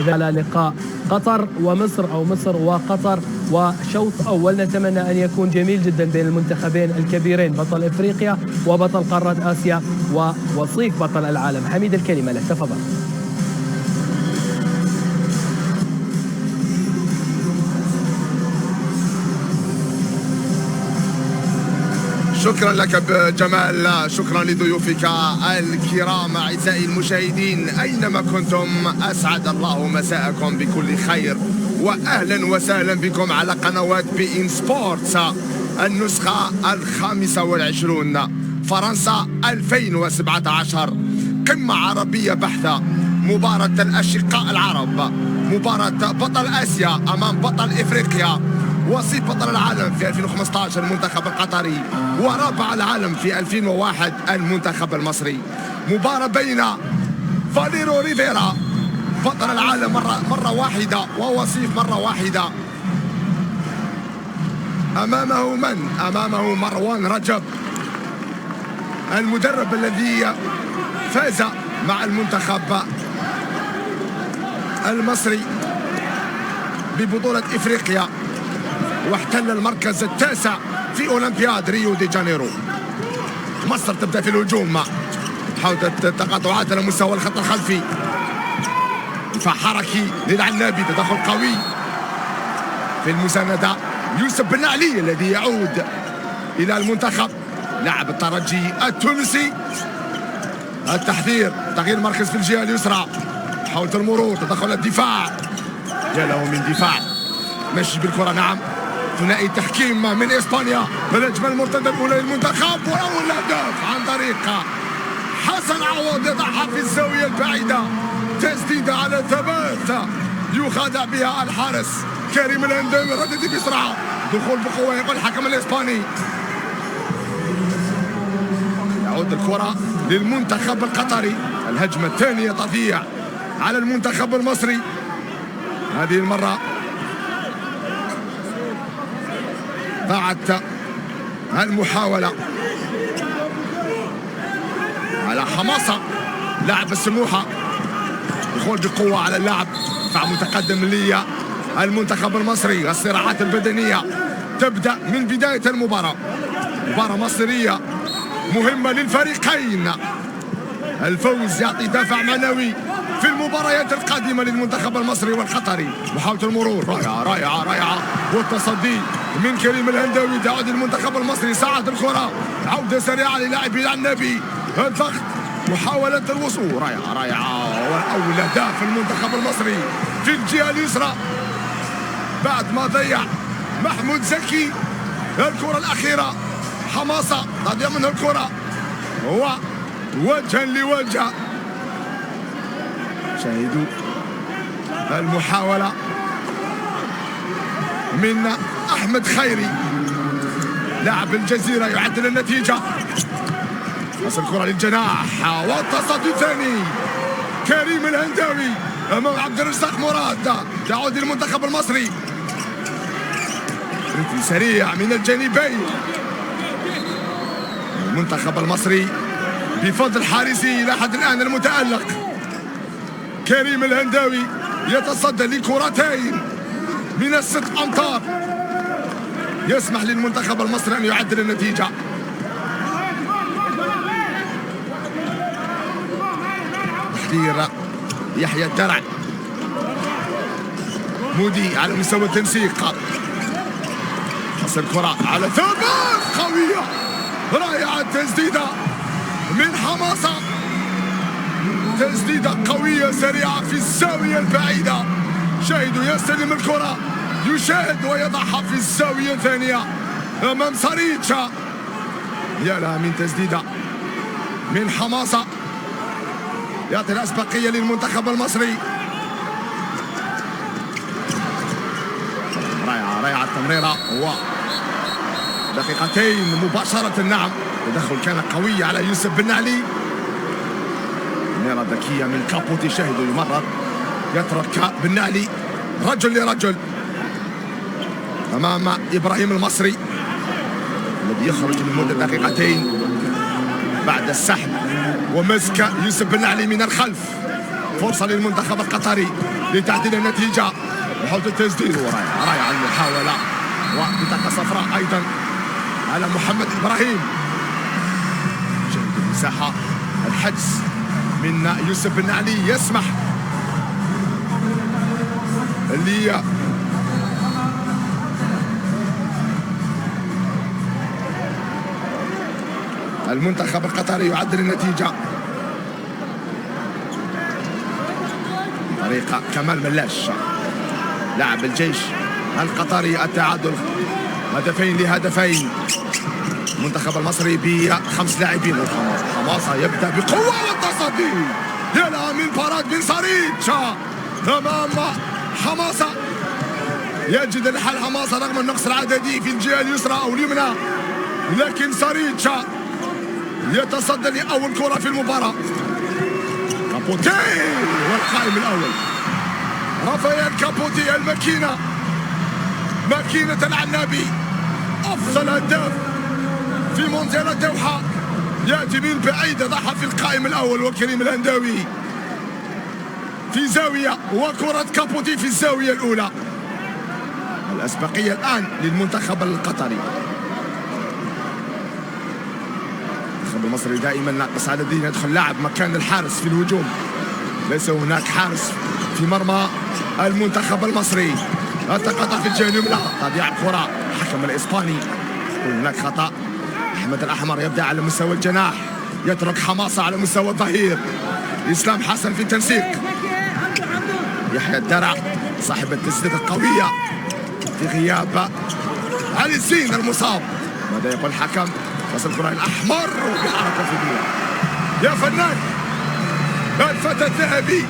على لقاء قطر ومصر أو مصر وقطر، وشوط أول نتمنى أن يكون جميل جدا بين المنتخبين الكبيرين، بطل إفريقيا وبطل قارة آسيا ووصيف بطل العالم. حميد الكلمة لك، تفضل. شكرا لك جمال، شكرا لضيوفك الكرام. أعزائي المشاهدين أينما كنتم، أسعد الله مساءكم بكل خير، وأهلا وسهلا بكم على قنوات بي إن سبورتس. النسخة 25 فرنسا 2017، قمة عربية بحتة، مباراة الأشقاء العرب، مباراة بطل آسيا أمام بطل إفريقيا، وصيف بطل العالم في 2015 المنتخب القطري، ورابع العالم في 2001 المنتخب المصري. مباراة بين فاليرو ريفيرا بطل العالم مرة واحدة ووصيف مرة واحدة، أمامه من؟ أمامه مروان رجب المدرب الذي فاز مع المنتخب المصري ببطولة إفريقيا واحتل المركز التاسع في أولمبياد ريو دي جانيرو. مصر تبدأ في الهجوم، حاولت التقاطعات على مستوى الخط الخلفي، دفاع حركي للعنابي، تدخل قوي في المساندة. يوسف بن علي الذي يعود إلى المنتخب، لاعب الترجي التونسي. التحذير، تغيير مركز في الجهة اليسرى، حاولت المرور، تدخل الدفاع، يا له من دفاع، مشي بالكرة. نعم، ثنائي تحكيم من إسبانيا، الهجمة المرتدة الأولى للمنتخب، وأول هدف عن طريق حسن عوض، يضعها في الزاوية البعيدة، تسديدة على ثبات يخادع بها الحارس كريم الهنداوي، ردت بسرعة، دخول بقوة يقول الحكم الإسباني. يعود الكرة للمنتخب القطري، الهجمة الثانية تضيع على المنتخب المصري. هذه المرة ضاعت المحاولة على حماسة لاعب السموحة، دخول بقوة على اللاعب، دفاع متقدم للمنتخب المصري. الصراعات البدنية تبدأ من بداية المباراة، مباراة مصرية مهمة للفريقين، الفوز يعطي دافع معنوي في المباريات القادمة للمنتخب المصري والقطري. محاولة المرور رائعة رائعة رائعة، والتصدي من كريم الهنداوي، تعود المنتخب المصري، ساعة الكرة، عودة سريعة للاعبي العنابي، الضغط، محاولة الوصول، رائعة رائعة، وأول أهداف المنتخب المصري في الجهة اليسرى بعد ما ضيع محمود زكي الكرة الأخيرة. حماسة تضيع منه الكرة، ووجها لوجه. شاهدوا المحاولة من أحمد خيري لاعب الجزيرة، يعدل النتيجة، وصل الكرة للجناح، والتصدي الثاني كريم الهنداوي أمام عبد الرزاق مراد. تعود المنتخب المصري، رتم سريع من الجانبين. المنتخب المصري بفضل حارسه إلى حد الآن المتألق كريم الهنداوي يتصدى لكرتين من 6 أمتار، يسمح للمنتخب المصري أن يعدل النتيجة. تحضير يحيى الدرع، مودي على مستوى التنسيق، حصل الكرة على ثبات قوية رائعة، تسديدة من حماسة، تسديدة قوية سريعة في الزاوية البعيدة. شاهدوا يستلم الكرة، يشاهد ويضعها في الزاوية الثانية أمام ساريتشا، يا لها من تسديدة من حماسة، يعطي الأسبقية للمنتخب المصري. رائعة رائعة التمريرة، دقيقتين مباشرة. نعم، تدخل كان قوي على يوسف بن علي، تمريرة ذكية من كابوتي. شاهدوا يمرر، يترك بن علي رجل لرجل أمام إبراهيم المصري الذي يخرج لمدة دقيقتين بعد السحب ومسك يوسف بن علي من الخلف. فرصة للمنتخب القطري، لتعديل النتيجة. محاولة التسديد ورائع المحاولة، وبطاقة صفراء أيضا على محمد إبراهيم. شاهد المساحة، الحجز من يوسف بن علي يسمح اللي المنتخب القطري يعدل النتيجة. طريقة كمال ملاش لاعب الجيش القطري، التعادل هدفين لهدفين. المنتخب المصري ب5 لاعبين. حماسة يبدأ بقوة والتصدي، يلا من فراد بن سريج امام حماسة، يجد الحل حماسة رغم النقص العددي في الجهة اليسرى او اليمنى، لكن سريج يتصدى لأول كرة في المباراة. كابوتي والقائم الأول رافائيل كابوتي، الماكينة، ماكينة العنابي، أفضل هداف في مونديال الدوحة، يأتي من بعيد، ضحى في القائم الأول. وكريم الهنداوي في زاوية، وكرة كابوتي في الزاوية الأولى. الأسبقية الآن للمنتخب القطري. المنتخب المصري دائما ناقص عدديا، يدخل لاعب مكان الحارس في الهجوم، ليس هناك حارس في مرمى المنتخب المصري. التقاطع في الجهة اليمنى، تضييع الكرة، الحكم الإسباني هناك خطأ. أحمد الأحمر يبدأ على مستوى الجناح، يترك حماسة على مستوى الظهير. إسلام حسن في التنسيق، يحيى الدرع صاحب التسديدة القوية في غياب علي الزين المصاب. ماذا يقول الحكم؟ وصل الكرة الأحمر بحركة فنية، يا فنان الفتى الذهبي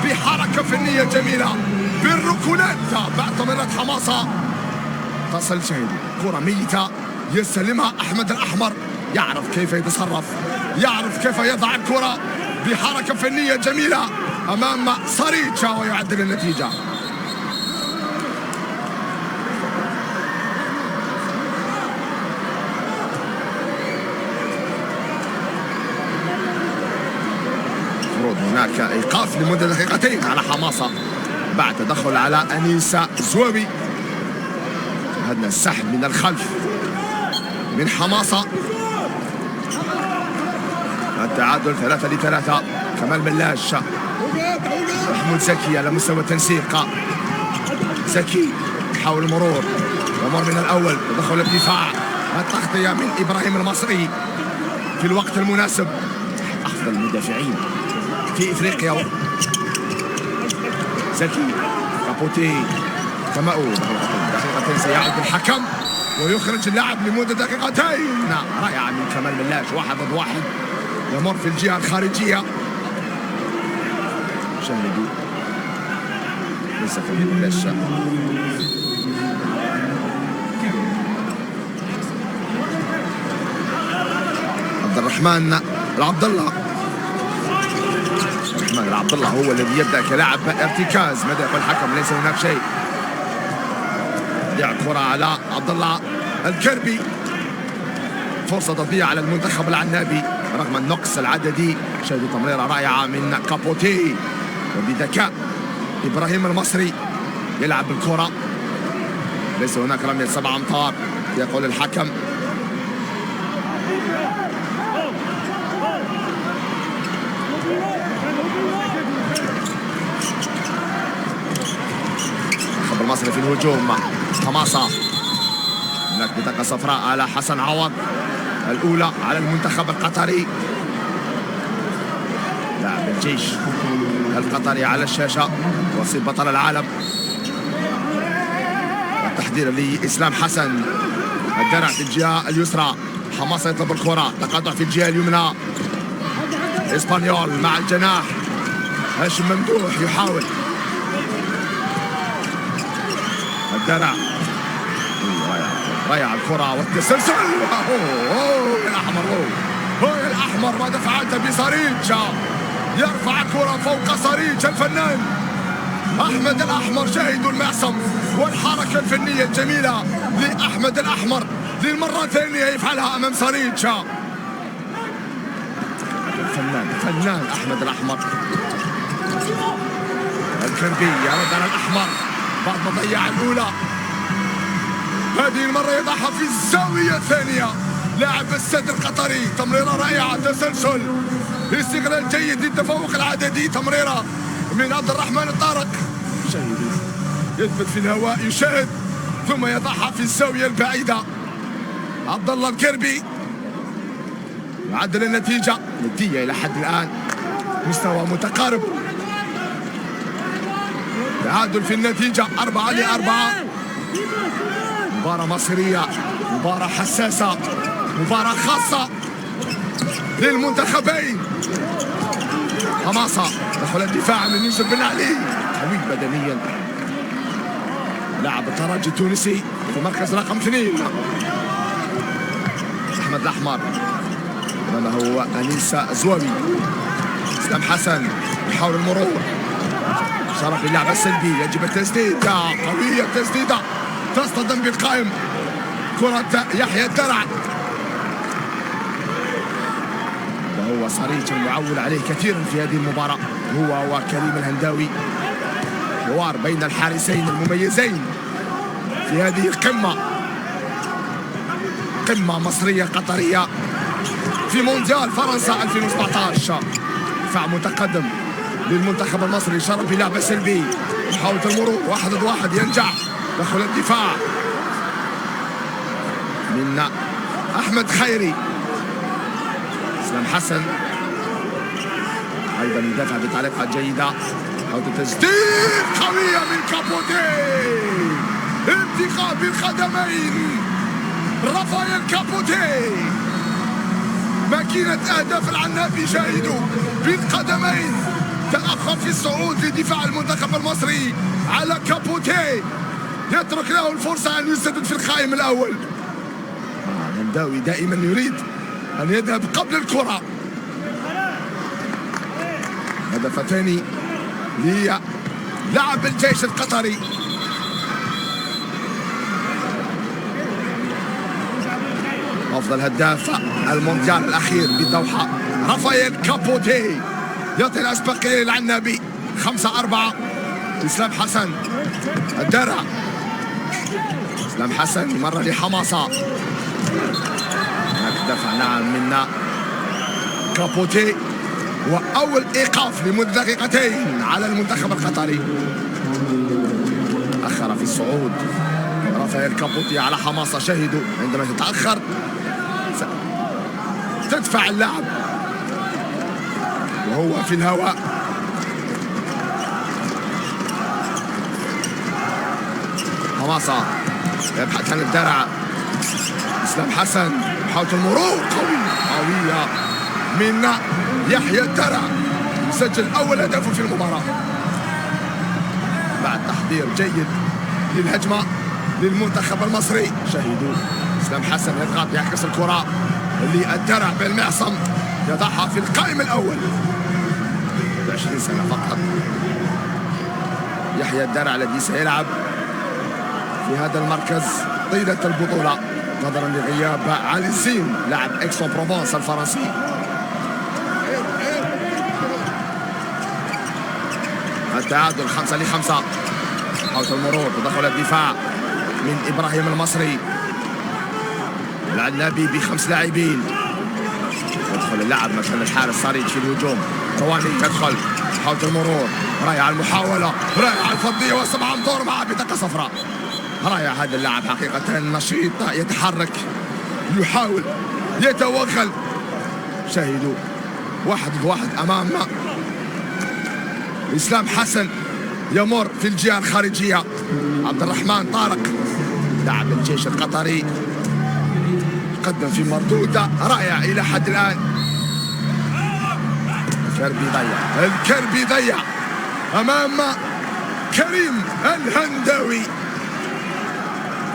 بحركة فنية جميلة بالركنات بعد تمريرات حماسة. تصل شهيد كرة ميتة يستلمها أحمد الأحمر، يعرف كيف يتصرف، يعرف كيف يضع الكرة بحركة فنية جميلة أمام سريتشا ويعدل النتيجة. هناك ايقاف لمده دقيقتين على حماسه بعد تدخل على انيسه زواوي. شاهدنا السحب من الخلف من حماسه. التعادل 3-3. كمال ملاش، محمود زكي على مستوى التنسيق. زكي يحاول المرور، يمر من الاول، تدخل الدفاع، التغطيه من ابراهيم المصري في الوقت المناسب. افضل المدافعين في افريقيا. زكي، كابوتي، تماو، دقيقتين سيعود الحكم ويخرج اللاعب لمدة دقيقتين. رائعة من كمال ملاش، 1 ضد 1، يمر في الجهة الخارجية. شاهدوا ليس كمال ملاش، عبد الرحمن العبد الله هو الذي يبدأ كلاعب ارتكاز. ماذا يقول الحكم؟ ليس هناك شيء. يضيع الكرة على عبد الله الكربي، فرصة تضيع على المنتخب العنابي رغم النقص العددي. شاهدوا تمريرة رائعة من كابوتي، وبذكاء إبراهيم المصري يلعب بالكرة. ليس هناك رمية 7 أمتار يقول الحكم. المصري في الهجوم، حماسة، هناك بطاقة صفراء على حسن عوض، الأولى على المنتخب القطري. لاعب الجيش القطري على الشاشة، وصيف بطل العالم. التحضير لإسلام حسن، الدرع في الجهة اليسرى، حماسة يطلب الكرة، تقاطع في الجهة اليمنى. إسبانيول مع الجناح، هاشم ممدوح يحاول. الدرع، رائع الكرة والتسلسل. الأحمر، الأحمر، ماذا فعلت بسريج؟ يرفع الكرة فوق سريج الفنان أحمد الأحمر. شاهدوا المعصم والحركة الفنية الجميلة لأحمد الأحمر للمرة الثانية يفعلها أمام سريج. الفنان أحمد الأحمر. الكربي يرد على الأحمر بعد ما ضيع الأولى. هذه المرة يضعها في الزاوية الثانية لاعب السد القطري. تمريرة رائعة، تسلسل، استغلال جيد للتفوق العددي. تمريرة من عبد الرحمن الطارق، شاهد يثبت في الهواء يشاهد ثم يضعها في الزاوية البعيدة. عبد الله الكربي يعدل النتيجة إلى حد الآن مستوى متقارب. تعادل في النتيجة 4-4. مباراة مصرية، مباراة حساسة، مباراة خاصة للمنتخبين. حماسة دخل الدفاع من يوسف بن علي، قوي بدنيا لاعب الترجي التونسي في مركز رقم 2. أحمد الأحمر هذا هو أنيس زواوي. اسلام حسن يحاول المرور، شرف اللعبة السلبي، يجب التسديدة، قوية التسديدة تصطدم بالقائم، كرة يحيى الدرع. وهو صريح المعول عليه كثيرا في هذه المباراة هو وكريم الهنداوي. حوار بين الحارسين المميزين في هذه القمة، قمة مصرية قطرية في مونديال فرنسا 2017. دفاع متقدم للمنتخب المصري، شرف بلعبة سلبي، محاولة المرور 1 ضد 1 ينجح، دخل الدفاع من أحمد خيري. اسلام حسن أيضا يدافع بطريقة جيدة، محاولة تسديد قوية من كابوتي، انتقاء بالقدمين رافائيل كابوتي، ماكينة أهداف العنابي. شاهدوا بالقدمين، تأخر في الصعود لدفاع المنتخب المصري على كابوتي، يترك له الفرصة أن يسدد في القائم الأول. الهنداوي دائما يريد أن يذهب قبل الكرة. هدف ثاني للاعب الجيش القطري. أفضل هداف المونديال الأخير بالدوحة رافائيل كابوتي يعطي الأسبقية للعنابي. 5-4. اسلام حسن الدرع، اسلام حسن مرة لحماسة، هناك دفع نعم من كابوتي، وأول إيقاف لمدة دقيقتين على المنتخب القطري. أخر في الصعود رافائيل كابوتي على حماسة. شاهدوا عندما تتأخر تدفع اللعب وهو في الهواء. حماسة يبحث عن الدرع، اسلام حسن محاولة المرور قوية من يحيى الدرع، سجل أول هدف في المباراة بعد تحضير جيد للهجمة للمنتخب المصري. شاهدوا اسلام حسن يضغط يعكس الكرة اللي الدرع بالمعصم يضعها في القائم الأول. 20 سنة فقط يحيى الدرع الذي سيلعب في هذا المركز طيلة البطولة نظرا لغياب علي الزين لاعب اكسون بروفونس الفرنسي. التعادل 5-5. محاولة المرور، تدخل الدفاع من إبراهيم المصري. العنابي ب5 لاعبين، يدخل اللاعب مكان الحارس صريج في الهجوم. رواني تدخل، محاولة المرور، رائعة المحاولة، رائعة الفضية و7 أمتار مع بطاقة صفراء. رائع هذا اللاعب حقيقة، نشيط، يتحرك، يحاول، يتوغل. شاهدوا 1 ضد 1 أمام اسلام حسن، يمر في الجهة الخارجية عبد الرحمن طارق لاعب الجيش القطري، قدم في مردودة رائع إلى حد الآن. الكربي ضيع أمام كريم الهنداوي،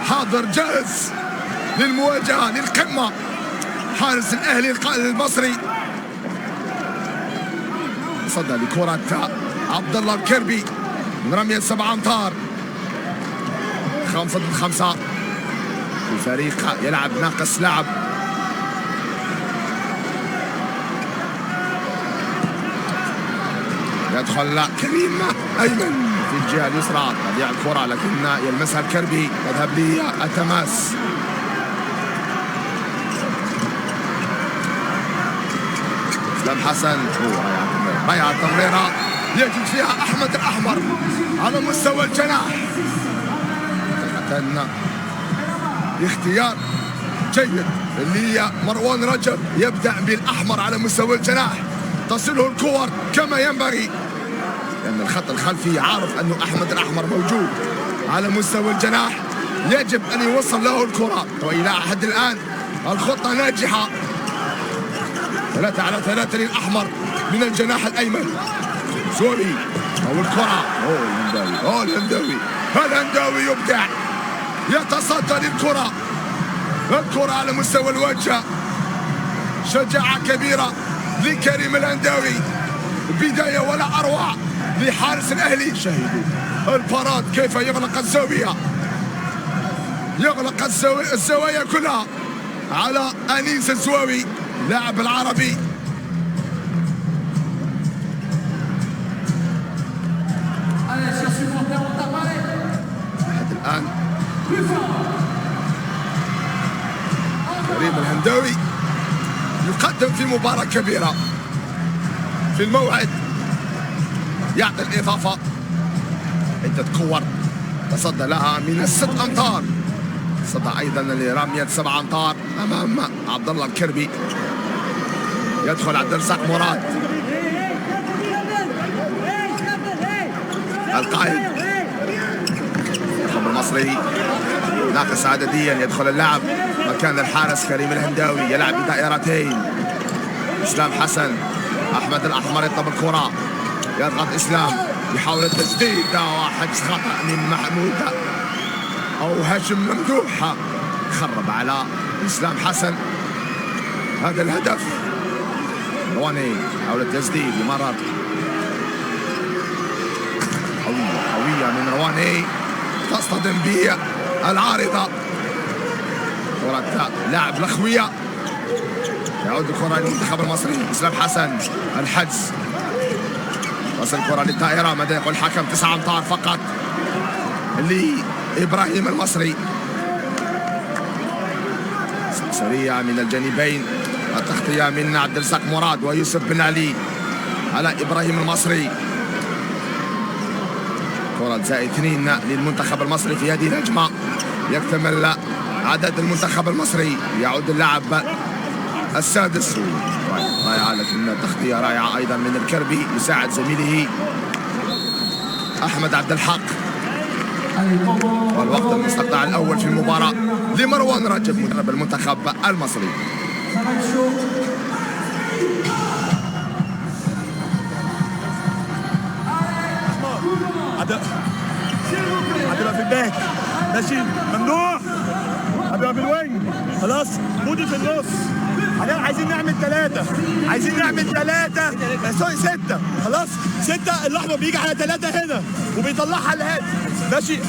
حاضر جاهز للمواجهة للقمة. حارس الأهلي القائد المصري صدى لكرة عبد الله الكربي من رمية 7 أمتار. 5 ضد 5. الفريق يلعب ناقص لاعب. يدخل كريم أيمن في الجهة اليسرى، تضيع الكرة لكن يلمسها الكربي، يذهب للتماس. اسلام حسن، ريعة تمريرة يجد فيها أحمد الأحمر على مستوى الجناح. اختيار جيد اللي مروان رجب، يبدأ بالأحمر على مستوى الجناح، تصله الكور كما ينبغي، لأن الخط الخلفي عارف أنه أحمد الأحمر موجود على مستوى الجناح، يجب أن يوصل له الكرة. وإلى حد الآن الخطة ناجحة، 3-على-3 للأحمر من الجناح الأيمن. سوري أو الكرة، الهنداوي، الهنداوي يبدع، يتصدى للكرة، الكرة على مستوى الوجه، شجاعة كبيرة لكريم الهنداوي، بداية ولا أروع لحارس الأهلي. شاهدوا الباراد كيف يغلق الزاوية، يغلق الزوايا كلها على أنيس الزواوي لاعب العربي. لحد الآن كريم الهنداوي يقدم في مباراة كبيرة في الموعد، يعطي الإضافة، عدة كور تصدى لها من 6 أمتار، صدى أيضا لرمية 7 أمتار أمام عبد الله الكربي. يدخل عبد الرزاق مراد القائد الخبر المصري، ناقص عدديا. يدخل اللاعب مكان الحارس كريم الهنداوي، يلعب بدائرتين. اسلام حسن، احمد الاحمر يطلب الكره، يضغط اسلام، يحاول التسديد، وحجز خطا من محمود او هاشم ممدوح، خرب على اسلام حسن هذا الهدف. رواني حاول التسديد لمرر، قوية من رواني، تصطدم بالعارضة، كرة لاعب الأخوية. يعود الكرة للمنتخب المصري، اسلام حسن، الحجز، وصل الكرة للدائرة، ماذا يقول الحكم؟ 9 أمتار فقط لإبراهيم المصري. سريعة من الجانبين، التغطية من عبد الرزاق مراد ويوسف بن علي على إبراهيم المصري. كرة زائد 2 للمنتخب المصري في هذه الهجمة، يكتمل عدد المنتخب المصري. يعود اللاعب السادس، رائعة لكن التغطية رائعة أيضا من الكربي، يساعد زميله أحمد عبد الحق. والوقت المستقطع الأول في المباراة لمروان رجب مدرب المنتخب المصري. هتبقى في الباك، ماشي، ممنوع، هتبقى في الوينج، خلاص، مودي في النص. حاليا عايزين نعمل 3، عايزين نعمل 3 سوري 6، خلاص 6. الاحمر بيجي على 3 هنا وبيطلعها لهادي، ماشي.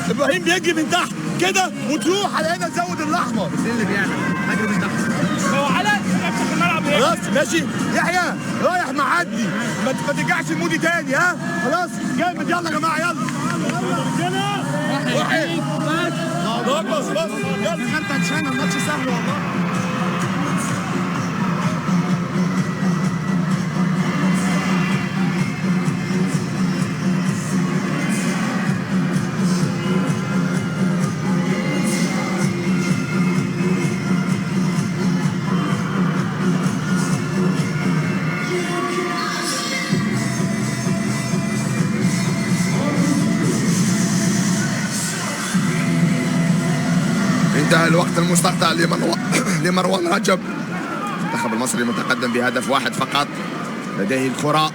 ابراهيم بيجي من تحت كده وتروح على هنا تزود الاحمر. اللي بيعمل حاجه من تحت هو على في الملعب، خلاص ماشي. يحيى رايح معدي، ما ترجعش المودي تاني، ها خلاص جامد. يلا يا جماعه، يلا واحد بس يلا. انت هتشان الماتش سهل والله. انتهى الوقت المستقطع لمروان رجب. المنتخب المصري متقدم بهدف واحد فقط، لديه الكرة،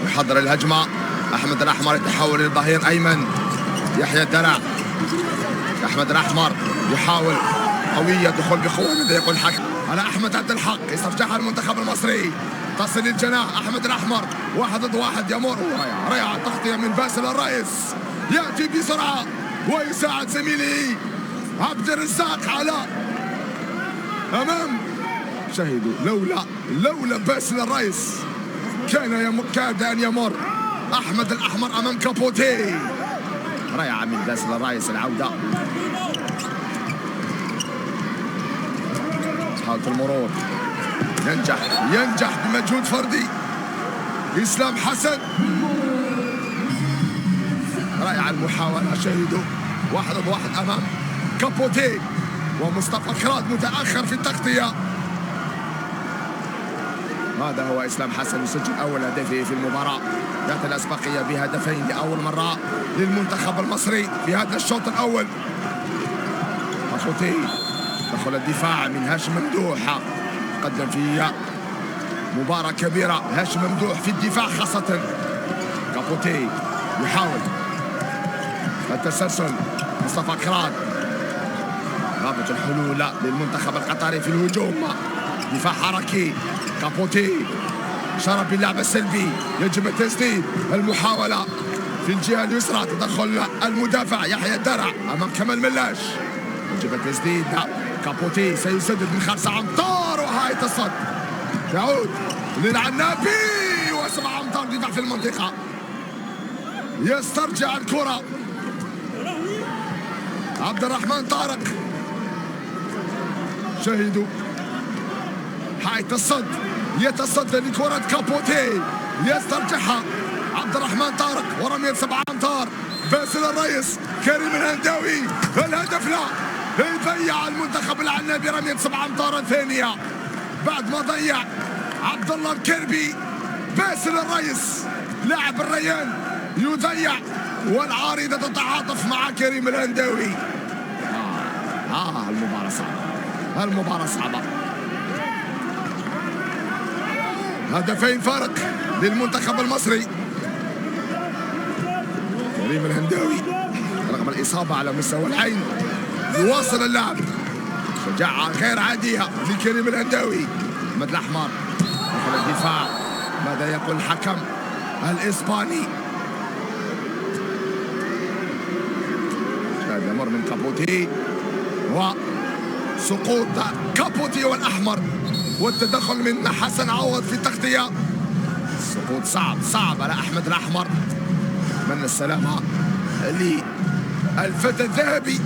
يحضر الهجمة. أحمد الأحمر يتحول للظهير أيمن، يحيى الدرع، أحمد الأحمر يحاول قوية، دخول بقوة، ماذا يقول الحكم؟ على أحمد عبد الحق، يسترجعها المنتخب المصري، تصل للجناح. أحمد الأحمر 1 ضد 1 يمر، رائعة تغطية من باسل الرئيس، يأتي بسرعة ويساعد زميله عبد الرزاق على أمام. شاهدوا لولا باسل الرئيس كاد أن يمر أحمد الأحمر أمام كابوتي. رائعة من باسل الرايس العودة. حاولة المرور ينجح بمجهود فردي. إسلام حسن رائعة المحاولة. شاهدوا 1 ضد 1 أمام كابوتي، ومصطفى كراد متأخر في التغطية. هذا هو إسلام حسن يسجل أول هدفه في المباراة، ذات الأسبقية بهدفين لأول مرة للمنتخب المصري في هذا الشوط الأول. كابوتي دخل الدفاع من هاشم ممدوح، قدم في مباراة كبيرة هاشم ممدوح في الدفاع خاصة. كابوتي يحاول التسلسل. مصطفى كراد رابط الحلول للمنتخب القطري في الهجوم. دفاع حركي. كابوتي شرب باللعب السلبي، يجب التسديد. المحاولة في الجهة اليسرى، تدخل المدافع يحيى الدرع أمام كمال ملاش. يجب التسديد. كابوتي سيسدد من 5 أمتار، وهاية الصد تعود للعنابي، و7 أمتار دفاع في المنطقة. يسترجع الكرة عبد الرحمن طارق. شاهدوا هاية الصد، يتصدى لكرة كابوتي، يسترجعها عبد الرحمن طارق، ورمية 7 أمتار. باسل الريس، كريم الهنداوي، الهدف لا، يضيع المنتخب العنابي رمية 7 أمتار ثانية بعد ما ضيع عبد الله الكربي. باسل الريس لاعب الريان يضيع، والعارضة تتعاطف مع كريم الهنداوي. المباراة صعبة، المباراة صعبة. هدفين فرق للمنتخب المصري. كريم الهنداوي رغم الإصابة على مستوى العين يواصل اللعب. شجاعة غير عادية لكريم الهنداوي. أحمد الأحمر دخل الدفاع، ماذا يقول الحكم الإسباني؟ هذا يمر من كابوتي، وسقوط كابوتي والأحمر، والتدخل من حسن عوض في التغطية. سقوط صعب على أحمد الأحمر. من السلامة للفتى الذهبي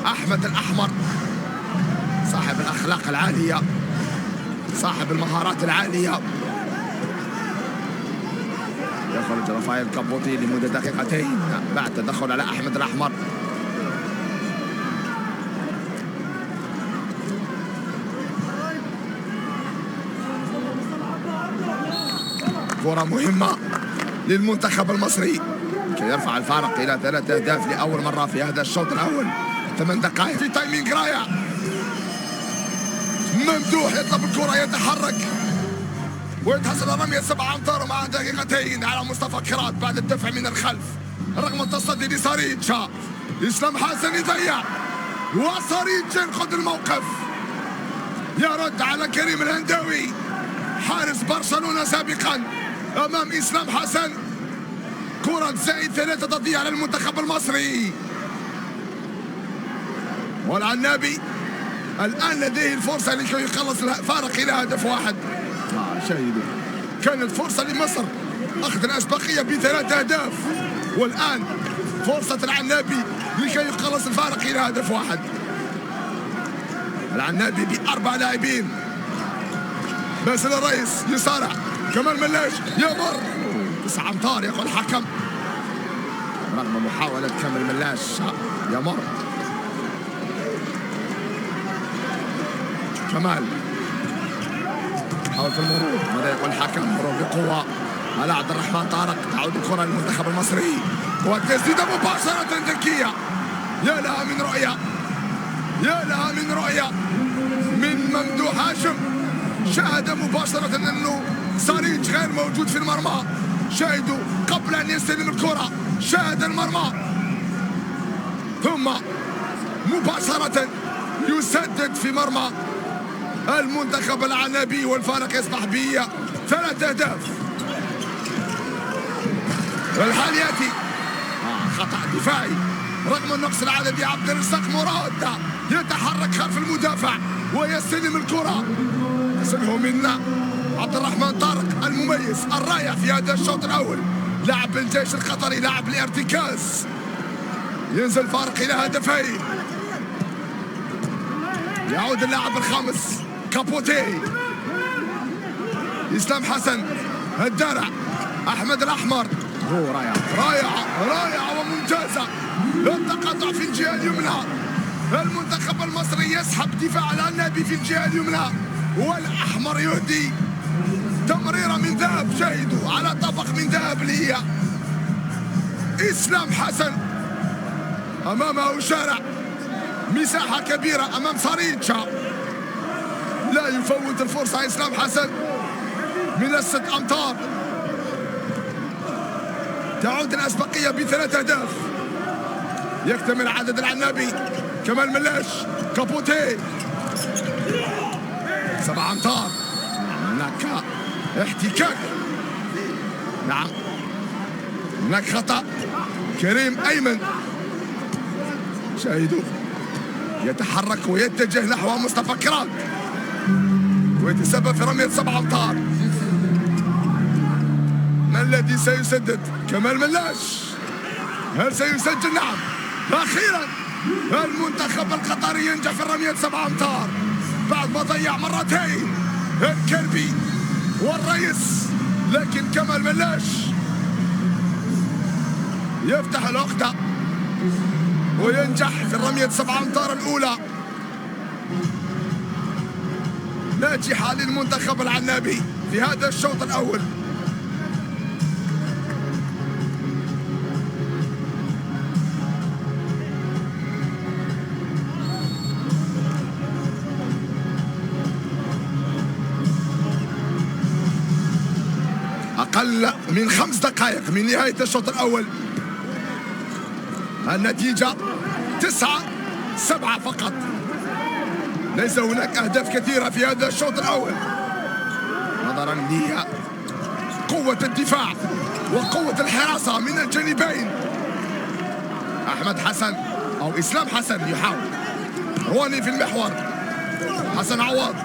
أحمد الأحمر، صاحب الأخلاق العالية، صاحب المهارات العالية. يخرج رافائيل كابوتي لمدة دقيقتين بعد تدخل على أحمد الأحمر. كرة مهمة للمنتخب المصري كي يرفع الفارق إلى 3 أهداف لأول مرة في هذا الشوط الأول. 8 دقائق في تايمينج رائع. ممدوح يطلب الكرة، يتحرك ويتحصل رمية 7 أمتار مع دقيقتين على مصطفى كراد بعد الدفع من الخلف رغم التصدي لساريتشا. إسلام حسن يضيع، وساريتشا ينقذ الموقف، يرد على كريم الهنداوي حارس برشلونة سابقا أمام إسلام حسن. كرة زائد 3 تضيع على المنتخب المصري، والعنابي الآن لديه الفرصة لكي يخلص الفارق إلى هدف واحد. شاهدوا كانت فرصة لمصر أخذ الأسبقية ب3 أهداف، والآن فرصة العنابي لكي يخلص الفارق إلى هدف واحد. العنابي ب4 لاعبين. باسل الريس يصارع، كمال ملاش يمر 9 أمتار يقول الحكم رغم محاولة كمال ملاش يمر. كمال حاول في المرور، ماذا يقول الحكم؟ مرور بقوة على عبد الرحمن طارق. تعود الكرة للمنتخب المصري، والتسديدة مباشرة ذكية. يا لها من رؤية، يا لها من رؤية من ممدوح هاشم. شاهد مباشرة أنه ساريج غير موجود في المرمى. شاهدوا قبل أن يستلم الكرة، شاهد المرمى ثم مباشرة يسدد في مرمى المنتخب العنابي، والفارق يصبح ب 3 أهداف. والحال يأتي خطأ دفاعي رغم النقص العددي. عبد الرزاق مراد يتحرك خلف المدافع ويستلم الكرة، يصله منا عبد الرحمن طارق. المميز الرائع في هذا الشوط الأول. لاعب الجيش القطري، لاعب الارتكاز، ينزل فارق إلى هدفين. يعود اللاعب الخامس كابوتي، إسلام حسن الدرع، أحمد الأحمر. رائعة وممتازة. التقاطع في الجهة اليمنى، المنتخب المصري يسحب دفاع العنابي في الجهة اليمنى، والأحمر يهدي تمريرة من ذهب. شاهدوا على طبق من ذهب لي إسلام حسن، أمامه شارع، مساحة كبيرة أمام ساريتشا، لا يفوت الفرصة إسلام حسن من 6 أمتار. تعود الأسبقية ب3 أهداف. يكتمل عدد العنابي. كمال ملاش، كابوتي، 7 أمتار. هناك احتكاك، نعم هناك خطأ. كريم أيمن، شاهدوا يتحرك ويتجه نحو مصطفى كراك ويتسبب في رمية 7 أمتار. ما الذي سيسدد؟ كمال ملاش. هل سيسجل؟ نعم. أخيرا المنتخب القطري ينجح في رمية 7 أمتار بعد ما ضيع مرتين الكربي والرئيس، لكن كمال ملاش يفتح العقدة وينجح في الرمية 7 أمتار الأولى. ناجحة للمنتخب العنابي في هذا الشوط الأول. أقل من 5 دقائق من نهاية الشوط الأول. النتيجة 9-7 فقط. ليس هناك أهداف كثيرة في هذا الشوط الأول، نظرا لقوة الدفاع وقوة الحراسة من الجانبين. أحمد حسن أو إسلام حسن يحاول، رواني في المحور، حسن عوض،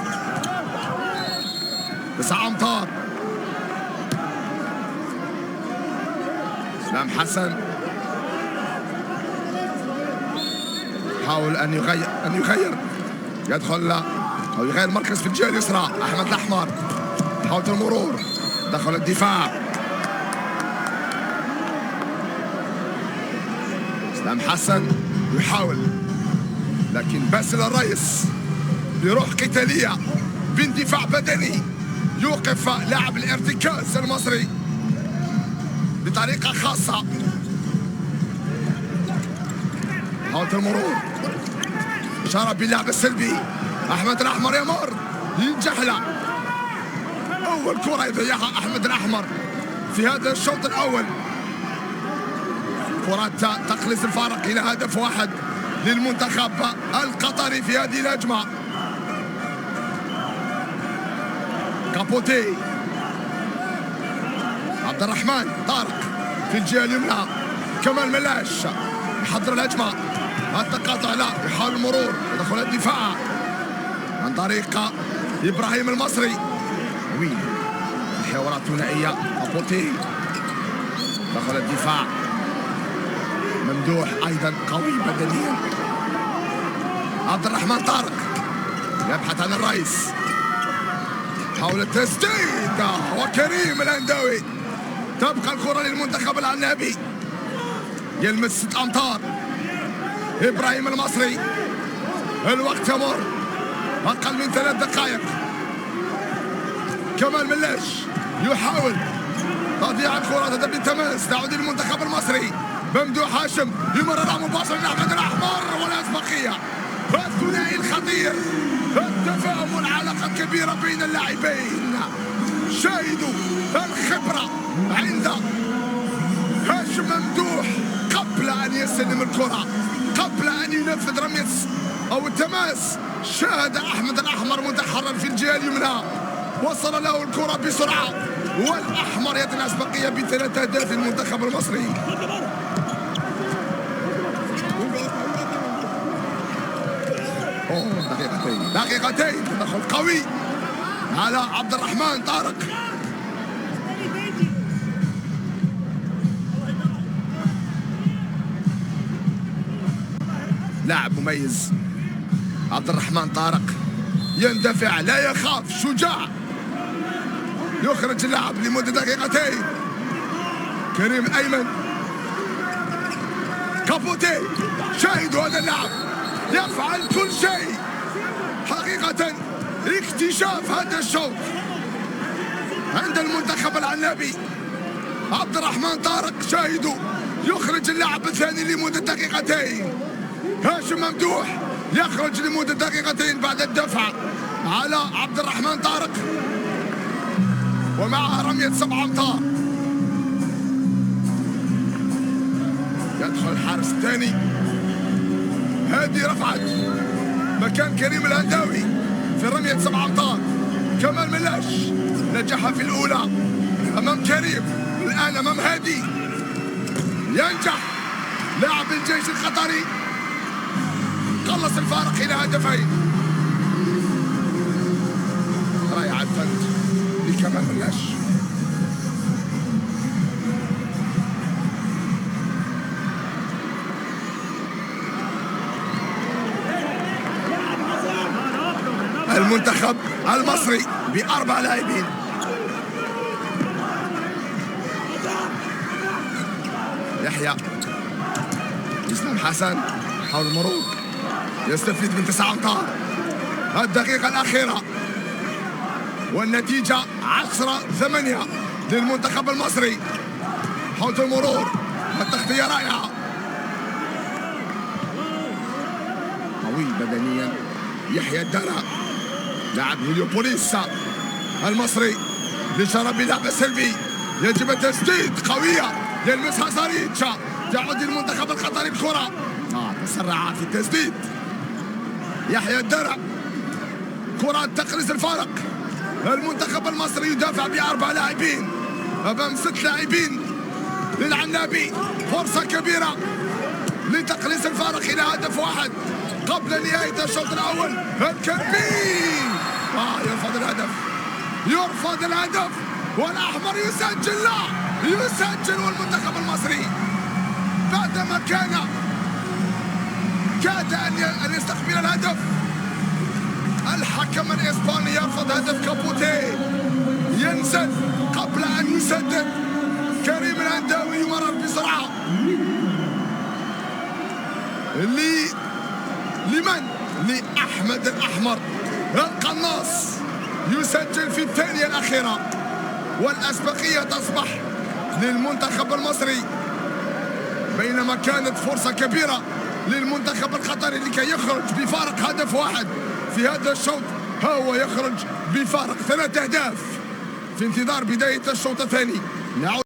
9 أمتار. إسلام حسن حاول أن يغير يدخل أو يغير المركز في الجهة اليسرى. أحمد الأحمر، محاولة المرور، دخل الدفاع. إسلام حسن يحاول، لكن باسل الرئيس بروح قتالية باندفاع بدني يوقف لاعب الارتكاز المصري بطريقة خاصة. محاولة المرور، إشارة باللعب السلبي. أحمد الأحمر يمر، ينجح له. أول كرة يضيعها أحمد الأحمر في هذا الشوط الأول. كرة تقلص الفارق إلى هدف واحد للمنتخب القطري في هذه الهجمة. كابوتي، عبد الرحمن طارق في الجهة اليمنى. كمال ملاش يحضر الهجمة، التقاطع لا، يحاول المرور، يدخل الدفاع عن طريق إبراهيم المصري. وين الحوارات الثنائية؟ كابوتي دخل الدفاع. ممدوح أيضا قوي بدنيا. عبد الرحمن طارق يبحث عن الرئيس، حول التسديد، وكريم الهنداوي. تبقى الكرة للمنتخب العنابي، يلمس 6 أمتار. إبراهيم المصري، الوقت يمر، أقل من 3 دقائق. كمال ملاش يحاول تضييع الكرة، تذهب للتماس، تعود للمنتخب المصري. ممدوح هاشم يمررها مباشرة لأحمد الأحمر، والأسبقية. الثنائي الخطير، التفاهم والعلاقة الكبيرة بين اللاعبين. شاهدوا الخبرة عند هاشم ممدوح قبل أن يستلم الكرة، قبل أن ينفذ رمية أو التماس. شاهد أحمد الأحمر متحرر في الجهة اليمنى، وصل له الكرة بسرعة، والأحمر يأتي الأسبقية ب3 أهداف للمنتخب المصري. دقيقتين تدخل قوي على عبد الرحمن طارق. مميز. عبد الرحمن طارق يندفع، لا يخاف، شجاع، يخرج اللاعب لمدة دقيقتين. كريم أيمن، كابوتي، شاهدوا هذا اللاعب يفعل كل شيء حقيقة. اكتشاف هذا الشوط عند المنتخب العنابي. عبد الرحمن طارق، شاهدوا، يخرج اللاعب الثاني لمدة دقيقتين. هاشم ممدوح يخرج لمدة دقيقتين بعد الدفع على عبد الرحمن طارق، ومعها رمية 7 أمتار. يدخل الحارس الثاني، هادي رفعت مكان كريم الهنداوي في رمية 7 أمتار. كمال ملاش نجح في الأولى أمام كريم، الآن أمام هادي. ينجح لاعب الجيش القطري، قلص الفارق إلى هدفين. رائع الفند لكمال ملاش. المنتخب المصري ب4 لاعبين. يحيى، اسلام حسن حول المرور، يستفيد من 9 أمتار. الدقيقة الأخيرة والنتيجة 10-8 للمنتخب المصري. حول المرور، التغطية رائعة، قوي بدنيا. يحيى الدرع لاعب هليوبوليس المصري لشرب لعب سلبي، يجب التسديد قوية، يلمسها زاريتشا، تعود المنتخب القطري بكرة. تسرع في التسديد يحيى الدرع، كرة تقلص الفارق. المنتخب المصري يدافع ب4 لاعبين أمام 6 لاعبين للعنابي. فرصة كبيرة لتقليص الفارق إلى هدف واحد قبل نهاية الشوط الأول. الكربي يرفض الهدف، يرفض الهدف، والأحمر يسجل، لا يسجل. والمنتخب المصري بعدما كاد أن يستقبل الهدف، الحكم الإسباني يرفض هدف كابوتي، ينزل قبل أن يسدد. كريم الهنداوي يمرر بسرعة لمن؟ لأحمد الأحمر القناص، يسجل في الثانية الأخيرة، والأسبقية تصبح للمنتخب المصري، بينما كانت فرصة كبيرة للمنتخب القطري لكي يخرج بفارق هدف واحد في هذا الشوط. هو يخرج بفارق 3 أهداف في انتظار بداية الشوط الثاني.